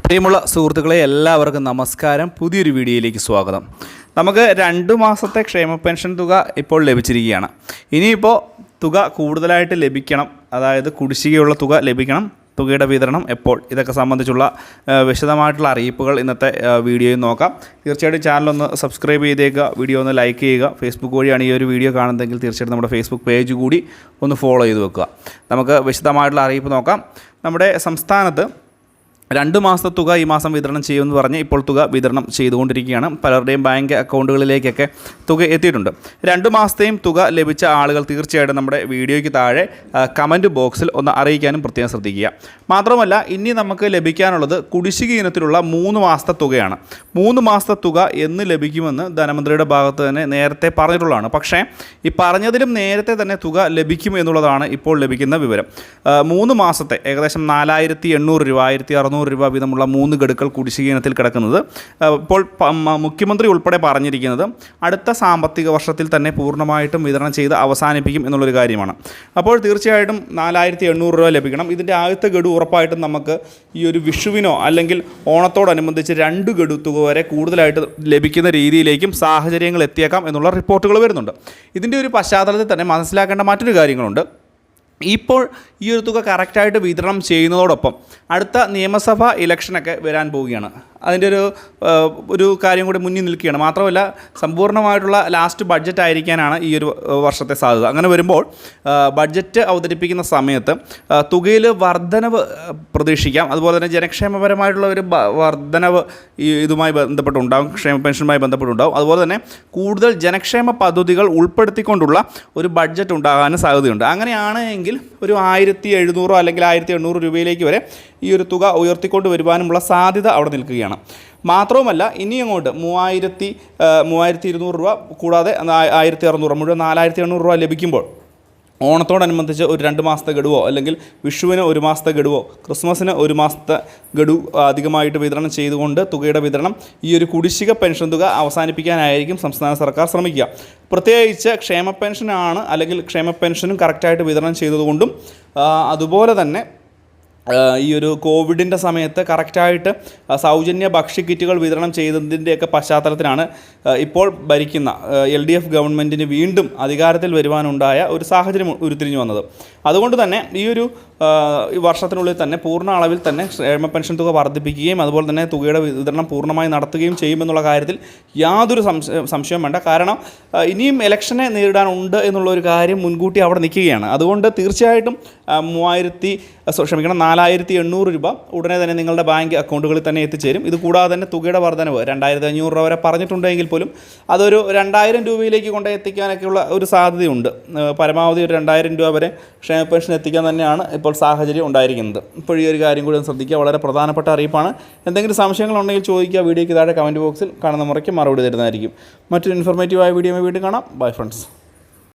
പ്രിയമുള്ള സുഹൃത്തുക്കളെ എല്ലാവർക്കും നമസ്കാരം. പുതിയൊരു വീഡിയോയിലേക്ക് സ്വാഗതം. നമുക്ക് 2 മാസത്തെ ക്ഷേമ പെൻഷൻ തുക ഇപ്പോൾ ലഭിച്ചിരിക്കുകയാണ്. ഇനിയിപ്പോൾ തുക കൂടുതലായിട്ട് ലഭിക്കണം, അതായത് കുടിശ്ശികയുള്ള തുക ലഭിക്കണം. തുകയുടെ വിതരണം എപ്പോൾ, ഇതൊക്കെ സംബന്ധിച്ചുള്ള വിശദമായിട്ടുള്ള അറിയിപ്പുകൾ ഇന്നത്തെ വീഡിയോയിൽ നോക്കാം. തീർച്ചയായിട്ടും ചാനലൊന്ന് സബ്സ്ക്രൈബ് ചെയ്തേക്കുക, വീഡിയോ ഒന്ന് ലൈക്ക് ചെയ്യുക. ഫേസ്ബുക്ക് വഴിയാണ് ഈ ഒരു വീഡിയോ കാണുന്നതെങ്കിൽ തീർച്ചയായിട്ടും നമ്മുടെ ഫേസ്ബുക്ക് പേജ് കൂടി ഒന്ന് ഫോളോ ചെയ്ത് വെക്കുക. നമുക്ക് വിശദമായിട്ടുള്ള അറിയിപ്പ് നോക്കാം. നമ്മുടെ സംസ്ഥാനത്ത് 2 മാസത്തെ തുക ഈ മാസം വിതരണം ചെയ്യുമെന്ന് പറഞ്ഞ് ഇപ്പോൾ തുക വിതരണം ചെയ്തുകൊണ്ടിരിക്കുകയാണ്. പലരുടെയും ബാങ്ക് അക്കൗണ്ടുകളിലേക്കൊക്കെ തുക എത്തിയിട്ടുണ്ട്. 2 മാസത്തെയും തുക ലഭിച്ച ആളുകൾ തീർച്ചയായിട്ടും നമ്മുടെ വീഡിയോയ്ക്ക് താഴെ കമൻറ്റ് ബോക്സിൽ ഒന്ന് അറിയിക്കാനും പ്രത്യേകം ശ്രദ്ധിക്കുക. മാത്രമല്ല, ഇനി നമുക്ക് ലഭിക്കാനുള്ളത് കുടിശ്ശിക ഇനത്തിലുള്ള 3 മാസത്തെ തുകയാണ്. 3 മാസത്തെ തുക എന്ന് ലഭിക്കുമെന്ന് ധനമന്ത്രിയുടെ ഭാഗത്ത് തന്നെ നേരത്തെ പറഞ്ഞിട്ടുള്ളതാണ്. പക്ഷേ ഈ പറഞ്ഞതിലും നേരത്തെ തന്നെ തുക ലഭിക്കും എന്നുള്ളതാണ് ഇപ്പോൾ ലഭിക്കുന്ന വിവരം. 3 മാസത്തെ ഏകദേശം 4800 രൂപ, 1600 രൂപ വീതമുള്ള 3 ഗഡുക്കൾ കുടിശ്ശിക ഇനത്തിൽ കിടക്കുന്നത്. ഇപ്പോൾ മുഖ്യമന്ത്രി ഉൾപ്പെടെ പറഞ്ഞിരിക്കുന്നത് അടുത്ത സാമ്പത്തിക വർഷത്തിൽ തന്നെ പൂർണ്ണമായിട്ടും വിതരണം ചെയ്ത് അവസാനിപ്പിക്കും എന്നുള്ളൊരു കാര്യമാണ്. അപ്പോൾ തീർച്ചയായിട്ടും 4800 രൂപ ലഭിക്കണം. ഇതിൻ്റെ ആദ്യത്തെ ഗഡു ഉറപ്പായിട്ടും നമുക്ക് ഈ ഒരു വിഷുവിനോ അല്ലെങ്കിൽ ഓണത്തോടനുബന്ധിച്ച് 2 ഗഡു തുക വരെ കൂടുതലായിട്ട് ലഭിക്കുന്ന രീതിയിലേക്കും സാഹചര്യങ്ങൾ എത്തിയേക്കാം എന്നുള്ള റിപ്പോർട്ടുകൾ വരുന്നുണ്ട്. ഇതിൻ്റെ ഒരു പശ്ചാത്തലത്തിൽ തന്നെ മനസ്സിലാക്കേണ്ട മറ്റൊരു കാര്യങ്ങളുണ്ട്. ഇപ്പോൾ ഈ ഒരു തുക കറക്റ്റായിട്ട് വിതരണം ചെയ്യുന്നതോടൊപ്പം അടുത്ത നിയമസഭാ ഇലക്ഷനൊക്കെ വരാൻ പോവുകയാണ്. അതിൻ്റെ ഒരു കാര്യം കൂടി മുന്നിൽ നിൽക്കുകയാണ്. മാത്രമല്ല, സമ്പൂർണ്ണമായിട്ടുള്ള ലാസ്റ്റ് ബഡ്ജറ്റ് ആയിരിക്കാനാണ് ഈ ഒരു വർഷത്തെ സാധ്യത. അങ്ങനെ വരുമ്പോൾ ബഡ്ജറ്റ് അവതരിപ്പിക്കുന്ന സമയത്ത് തുകയിൽ വർധനവ് പ്രതീക്ഷിക്കാം. അതുപോലെ തന്നെ ജനക്ഷേമപരമായിട്ടുള്ള ഒരു വർധനവ് ഇതുമായി ബന്ധപ്പെട്ടുണ്ടാകും, ക്ഷേമ പെൻഷനുമായി ബന്ധപ്പെട്ടുണ്ടാകും. അതുപോലെ തന്നെ കൂടുതൽ ജനക്ഷേമ പദ്ധതികൾ ഉൾപ്പെടുത്തിക്കൊണ്ടുള്ള ഒരു ബഡ്ജറ്റ് ഉണ്ടാകാനും സാധ്യതയുണ്ട്. അങ്ങനെയാണ് എങ്കിൽ ഒരു 1700 അല്ലെങ്കിൽ 1800 രൂപയിലേക്ക് വരെ ഈ ഒരു തുക ഉയർത്തിക്കൊണ്ട് വരുവാനുമുള്ള സാധ്യത അവിടെ നിൽക്കുകയാണ്. മാത്രവുമല്ല, ഇനി അങ്ങോട്ട് 3200 രൂപ കൂടാതെ 1600 മുഴുവൻ 4800 രൂപ ലഭിക്കുമ്പോൾ ഓണത്തോടനുബന്ധിച്ച് ഒരു 2 മാസത്തെ ഗഡുവോ അല്ലെങ്കിൽ വിഷുവിന് 1 മാസത്തെ ഗഡുവോ ക്രിസ്മസിന് 1 മാസത്തെ ഗഡു അധികമായിട്ട് വിതരണം ചെയ്തുകൊണ്ട് തുകയുടെ വിതരണം ഈ ഒരു കുടിശ്ശിക പെൻഷൻ തുക അവസാനിപ്പിക്കാനായിരിക്കും സംസ്ഥാന സർക്കാർ ശ്രമിക്കുക. പ്രത്യേകിച്ച് ക്ഷേമ പെൻഷനാണ്, അല്ലെങ്കിൽ ക്ഷേമ പെൻഷനും കറക്റ്റായിട്ട് വിതരണം ചെയ്തതുകൊണ്ടും അതുപോലെ തന്നെ ഈ ഒരു കോവിഡിൻ്റെ സമയത്ത് കറക്റ്റായിട്ട് സൗജന്യ ഭക്ഷ്യക്കിറ്റുകൾ വിതരണം ചെയ്തതിൻ്റെയൊക്കെ പശ്ചാത്തലത്തിലാണ് ഇപ്പോൾ ഭരിക്കുന്ന LDF ഗവൺമെൻറ്റിന് വീണ്ടും അധികാരത്തിൽ വരുവാനുണ്ടായ ഒരു സാഹചര്യം ഉരുത്തിരിഞ്ഞു വന്നത്. അതുകൊണ്ട് തന്നെ ഈ ഒരു വർഷത്തിനുള്ളിൽ തന്നെ പൂർണ്ണ അളവിൽ തന്നെ ക്ഷേമ പെൻഷൻ തുക വർദ്ധിപ്പിക്കുകയും അതുപോലെ തന്നെ തുകയുടെ വിതരണം പൂർണ്ണമായി നടത്തുകയും ചെയ്യുമെന്നുള്ള കാര്യത്തിൽ യാതൊരു സംശയവും വേണ്ട. കാരണം ഇനിയും ഇലക്ഷനെ നേരിടാനുണ്ട് എന്നുള്ളൊരു കാര്യം മുൻകൂട്ടി അവിടെ നിൽക്കുകയാണ്. അതുകൊണ്ട് തീർച്ചയായിട്ടും 4800 രൂപ ഉടനെ തന്നെ നിങ്ങളുടെ ബാങ്ക് അക്കൗണ്ടുകളിൽ തന്നെ എത്തിച്ചേരും. ഇത് കൂടാതെ തന്നെ തുകയുടെ വർധനവ് 2500 രൂപ വരെ പറഞ്ഞിട്ടുണ്ടെങ്കിൽ പോലും അതൊരു 2000 രൂപയിലേക്ക് കൊണ്ട് എത്തിക്കാനൊക്കെയുള്ള ഒരു സാധ്യതയുണ്ട്. പരമാവധി ഒരു 2000 രൂപ വരെ ക്ഷേമ പെൻഷൻ എത്തിക്കാൻ തന്നെയാണ് ഇപ്പോൾ സാഹചര്യം ഉണ്ടായിരിക്കുന്നത്. ഇപ്പോൾ ഈ ഒരു കാര്യം കൂടി ഒന്ന് ശ്രദ്ധിക്കുക, വളരെ പ്രധാനപ്പെട്ട അറിയിപ്പാണ്. എന്തെങ്കിലും സംശയങ്ങളുണ്ടെങ്കിൽ ചോദിക്കുക, വീഡിയോയ്ക്ക് താഴെ കമൻറ്റ് ബോക്സിൽ കാണുന്ന മുറയ്ക്ക് മറുപടി തരുന്നതായിരിക്കും. മറ്റൊരു ഇൻഫോർമേറ്റീവായ വീഡിയോ വീണ്ടും കാണാം. Bye friends.